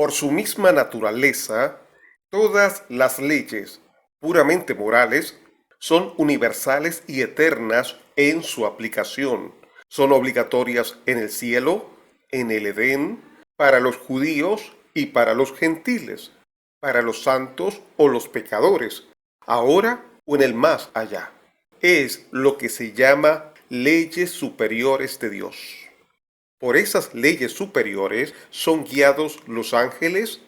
Por su misma naturaleza, todas las leyes puramente morales son universales y eternas en su aplicación. Son obligatorias en el cielo, en el Edén, para los judíos y para los gentiles, para los santos o los pecadores, ahora o en el más allá. Es lo que se llama leyes superiores de Dios. Por esas leyes superiores son guiados los ángeles,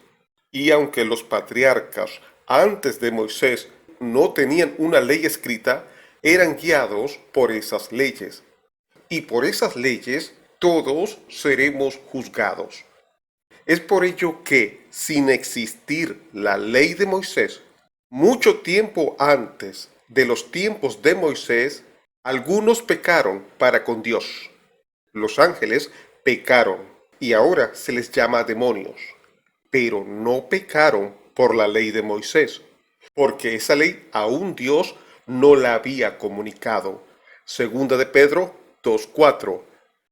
y aunque los patriarcas antes de Moisés no tenían una ley escrita, eran guiados por esas leyes. Y por esas leyes todos seremos juzgados. Es por ello que, sin existir la ley de Moisés, mucho tiempo antes de los tiempos de Moisés, algunos pecaron para con Dios. Los ángeles pecaron y ahora se les llama demonios, pero no pecaron por la ley de Moisés, porque esa ley aún Dios no la había comunicado. Segunda de Pedro 2:4.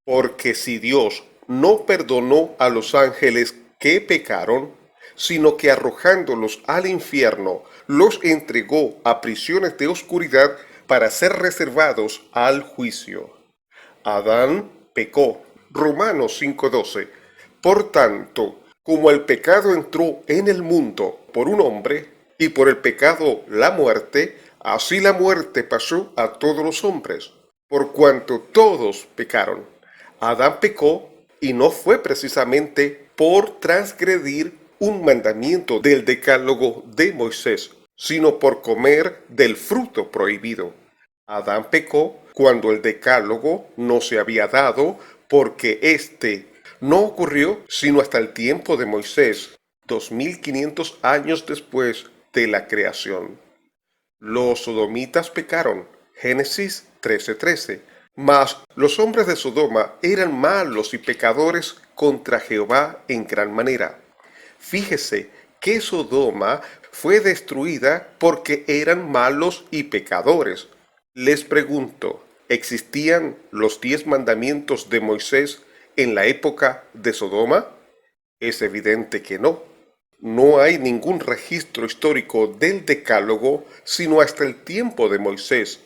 Porque si Dios no perdonó a los ángeles que pecaron, sino que arrojándolos al infierno, los entregó a prisiones de oscuridad para ser reservados al juicio. Adán pecó. Romanos 5:12. Por tanto, como el pecado entró en el mundo por un hombre, y por el pecado la muerte, así la muerte pasó a todos los hombres, por cuanto todos pecaron. Adán pecó y no fue precisamente por transgredir un mandamiento del decálogo de Moisés, sino por comer del fruto prohibido. Adán pecó cuando el decálogo no se había dado, porque éste no ocurrió sino hasta el tiempo de Moisés, 2500 años después de la creación. Los sodomitas pecaron, Génesis 13:13. Mas los hombres de Sodoma eran malos y pecadores contra Jehová en gran manera. Fíjese que Sodoma fue destruida porque eran malos y pecadores. Les pregunto, ¿existían los 10 mandamientos de Moisés en la época de Sodoma? Es evidente que no. No hay ningún registro histórico del decálogo sino hasta el tiempo de Moisés.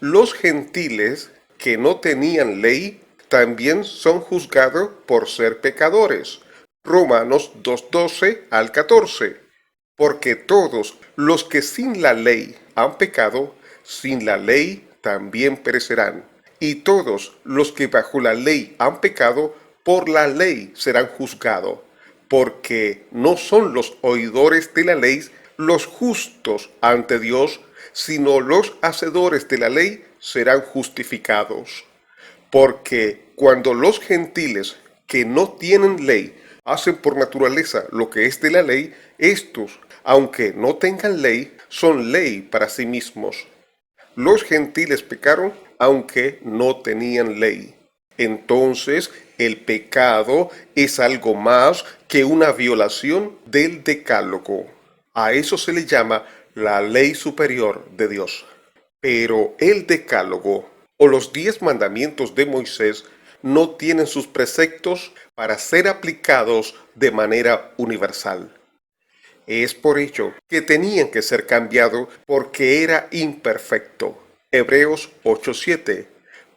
Los gentiles que no tenían ley también son juzgados por ser pecadores. Romanos 2:12 al 14. Porque todos los que sin la ley han pecado, sin la ley también perecerán. Y todos los que bajo la ley han pecado, por la ley serán juzgados. Porque no son los oidores de la ley los justos ante Dios, sino los hacedores de la ley serán justificados. Porque cuando los gentiles que no tienen ley hacen por naturaleza lo que es de la ley, estos, aunque no tengan ley, son ley para sí mismos. Los gentiles pecaron aunque no tenían ley. Entonces, el pecado es algo más que una violación del decálogo. A eso se le llama la ley superior de Dios. Pero el decálogo o los 10 mandamientos de Moisés no tienen sus preceptos para ser aplicados de manera universal. Es por ello que tenían que ser cambiados porque era imperfecto. Hebreos 8:7.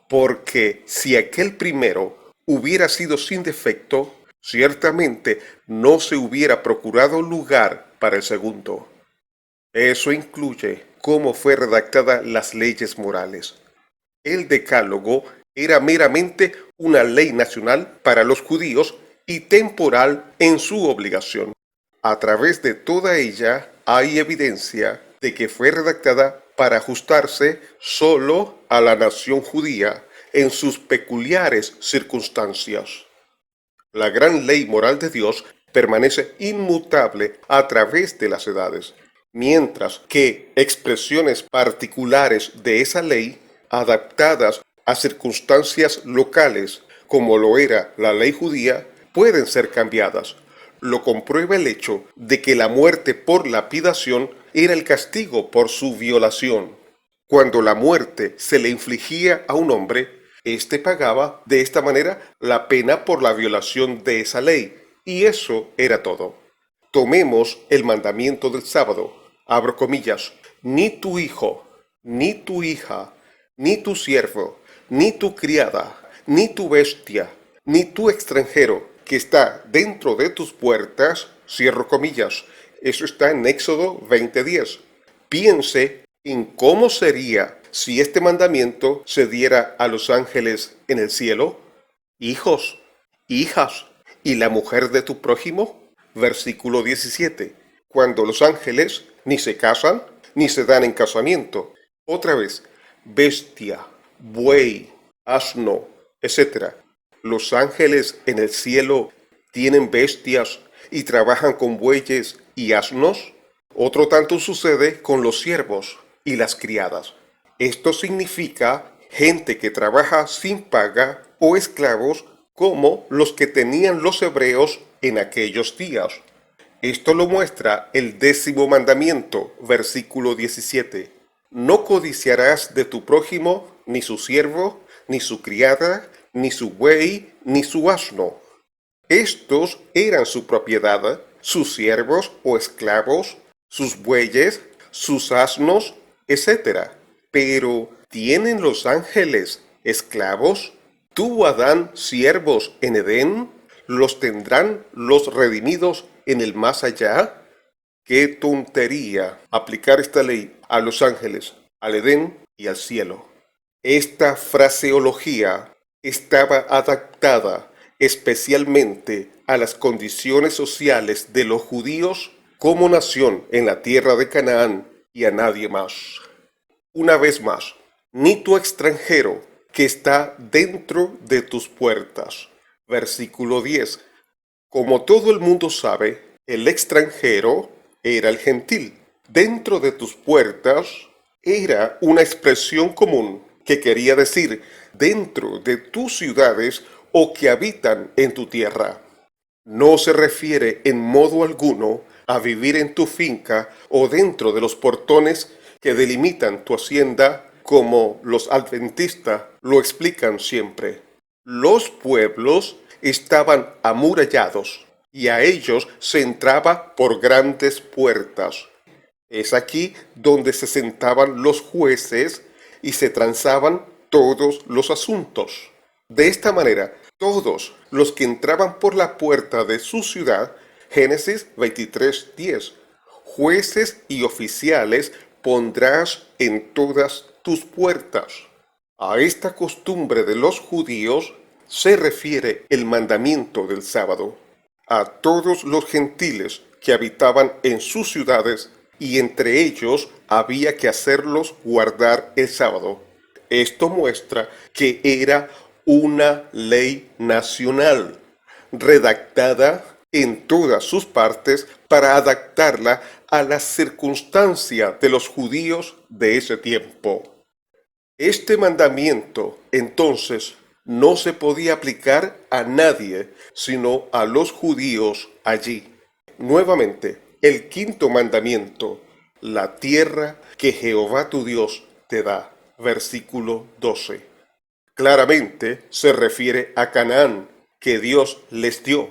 Porque si aquel primero hubiera sido sin defecto, ciertamente no se hubiera procurado lugar para el segundo. Eso incluye cómo fue redactada las leyes morales. El decálogo era meramente una ley nacional para los judíos y temporal en su obligación. A través de toda ella hay evidencia de que fue redactada para ajustarse solo a la nación judía en sus peculiares circunstancias. La gran ley moral de Dios permanece inmutable a través de las edades, mientras que expresiones particulares de esa ley, adaptadas a circunstancias locales, como lo era la ley judía, pueden ser cambiadas. Lo comprueba el hecho de que la muerte por lapidación era el castigo por su violación. Cuando la muerte se le infligía a un hombre, éste pagaba de esta manera la pena por la violación de esa ley, y eso era todo. Tomemos el mandamiento del sábado, abro comillas, ni tu hijo, ni tu hija, ni tu siervo, ni tu criada, ni tu bestia, ni tu extranjero que está dentro de tus puertas, cierro comillas. Eso está en Éxodo 20:10. Piense en cómo sería si este mandamiento se diera a los ángeles en el cielo. Hijos, hijas, ¿y la mujer de tu prójimo? Versículo 17. Cuando los ángeles ni se casan, ni se dan en casamiento. Otra vez, bestia, buey, asno, etc. Los ángeles en el cielo tienen bestias y trabajan con bueyes y asnos. Otro tanto sucede con los siervos y las criadas. Esto significa gente que trabaja sin paga o esclavos como los que tenían los hebreos en aquellos días. Esto lo muestra el 10º mandamiento, versículo 17. No codiciarás de tu prójimo ni su siervo, ni su criada, ni su buey, ni su asno. Estos eran su propiedad, sus siervos o esclavos, sus bueyes, sus asnos, etc. Pero, ¿tienen los ángeles esclavos? ¿Tuvo Adán siervos en Edén? ¿Los tendrán los redimidos en el más allá? ¡Qué tontería aplicar esta ley a los ángeles, al Edén y al cielo! Esta fraseología estaba adaptada especialmente a las condiciones sociales de los judíos como nación en la tierra de Canaán y a nadie más. Una vez más, ni tu extranjero que está dentro de tus puertas. Versículo 10. Como todo el mundo sabe, el extranjero era el gentil. Dentro de tus puertas era una expresión común que quería decir dentro de tus ciudades o que habitan en tu tierra. No se refiere en modo alguno a vivir en tu finca o dentro de los portones que delimitan tu hacienda, como los adventistas lo explican siempre. Los pueblos estaban amurallados y a ellos se entraba por grandes puertas. Es aquí donde se sentaban los jueces y se transaban todos los asuntos. De esta manera, todos los que entraban por la puerta de su ciudad, Génesis 23:10, jueces y oficiales pondrás en todas tus puertas. A esta costumbre de los judíos se refiere el mandamiento del sábado. A todos los gentiles que habitaban en sus ciudades, y entre ellos había que hacerlos guardar el sábado. Esto muestra que era una ley nacional, redactada en todas sus partes para adaptarla a la circunstancia de los judíos de ese tiempo. Este mandamiento, entonces, no se podía aplicar a nadie, sino a los judíos allí. Nuevamente, el 5.º mandamiento, la tierra que Jehová tu Dios te da, versículo 12. Claramente se refiere a Canaán, que Dios les dio.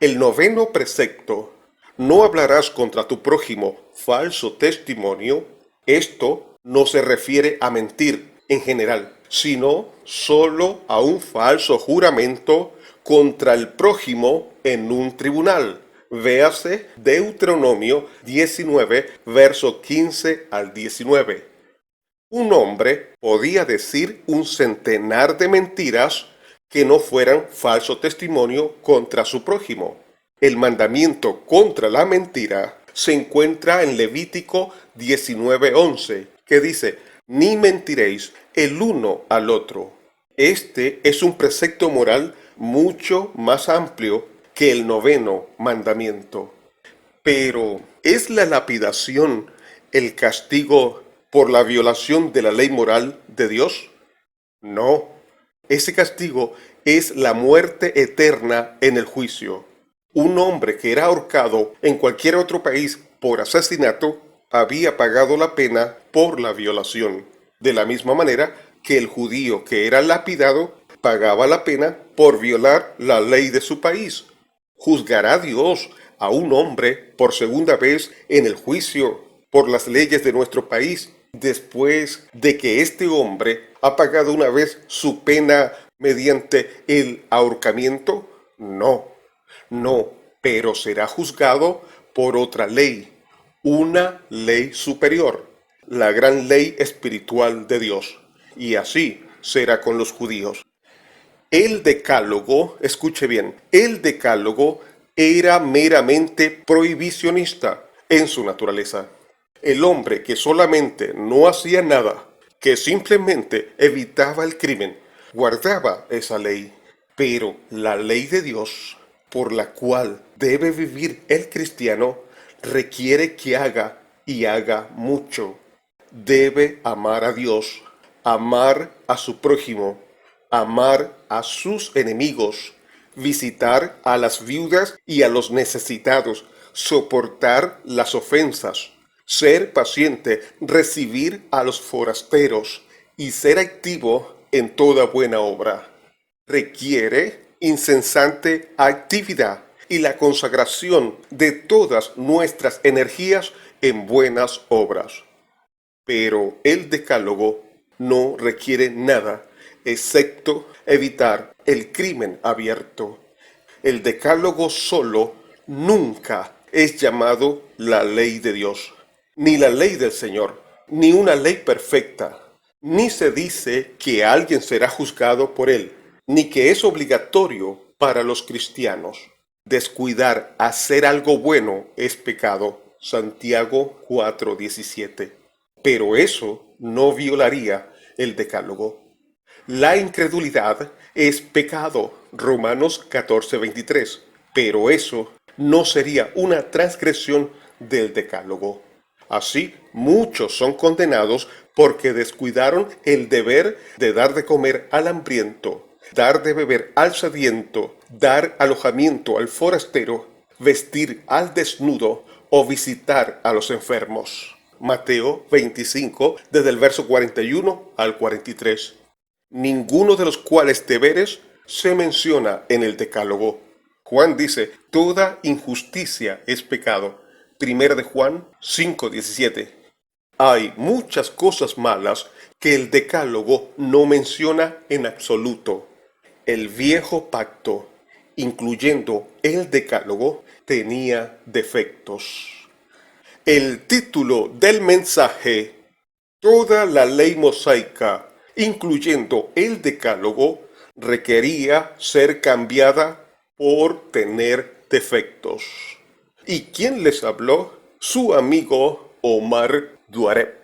El 9.º precepto, no hablarás contra tu prójimo falso testimonio. Esto no se refiere a mentir en general, sino solo a un falso juramento contra el prójimo en un tribunal. Véase Deuteronomio 19, verso 15 al 19. Un hombre podía decir un centenar de mentiras que no fueran falso testimonio contra su prójimo. El mandamiento contra la mentira se encuentra en Levítico 19:11, que dice: ni mentiréis el uno al otro. Este es un precepto moral mucho más amplio que el 9.º mandamiento. Pero, ¿es la lapidación el castigo por la violación de la ley moral de Dios? No. Ese castigo es la muerte eterna en el juicio. Un hombre que era ahorcado en cualquier otro país por asesinato había pagado la pena por la violación, de la misma manera que el judío que era lapidado pagaba la pena por violar la ley de su país. ¿Juzgará Dios a un hombre por segunda vez en el juicio por las leyes de nuestro país, después de que este hombre ha pagado una vez su pena mediante el ahorcamiento? No, no, pero será juzgado por otra ley, una ley superior, la gran ley espiritual de Dios. Y así será con los judíos. El decálogo, escuche bien, el decálogo era meramente prohibicionista en su naturaleza. El hombre que solamente no hacía nada, que simplemente evitaba el crimen, guardaba esa ley. Pero la ley de Dios, por la cual debe vivir el cristiano, requiere que haga y haga mucho. Debe amar a Dios, amar a su prójimo, amar a sus enemigos, visitar a las viudas y a los necesitados, soportar las ofensas, ser paciente, recibir a los forasteros y ser activo en toda buena obra. Requiere incesante actividad y la consagración de todas nuestras energías en buenas obras. Pero el decálogo no requiere nada excepto evitar el crimen abierto. El decálogo solo nunca es llamado la ley de Dios, ni la ley del Señor, ni una ley perfecta, ni se dice que alguien será juzgado por él, ni que es obligatorio para los cristianos. Descuidar hacer algo bueno es pecado. Santiago 4:17. Pero eso no violaría el decálogo. La incredulidad es pecado. Romanos 14:23. Pero eso no sería una transgresión del decálogo. Así, muchos son condenados porque descuidaron el deber de dar de comer al hambriento, dar de beber al sediento, dar alojamiento al forastero, vestir al desnudo o visitar a los enfermos. Mateo 25, desde el verso 41 al 43. Ninguno de los cuales deberes se menciona en el decálogo. Juan dice, toda injusticia es pecado. Primera de Juan 5:17. Hay muchas cosas malas que el decálogo no menciona en absoluto. El viejo pacto, incluyendo el decálogo, tenía defectos. El título del mensaje, toda la ley mosaica, incluyendo el decálogo, requería ser cambiada por tener defectos. ¿Y quién les habló? Su amigo Omar Duareb.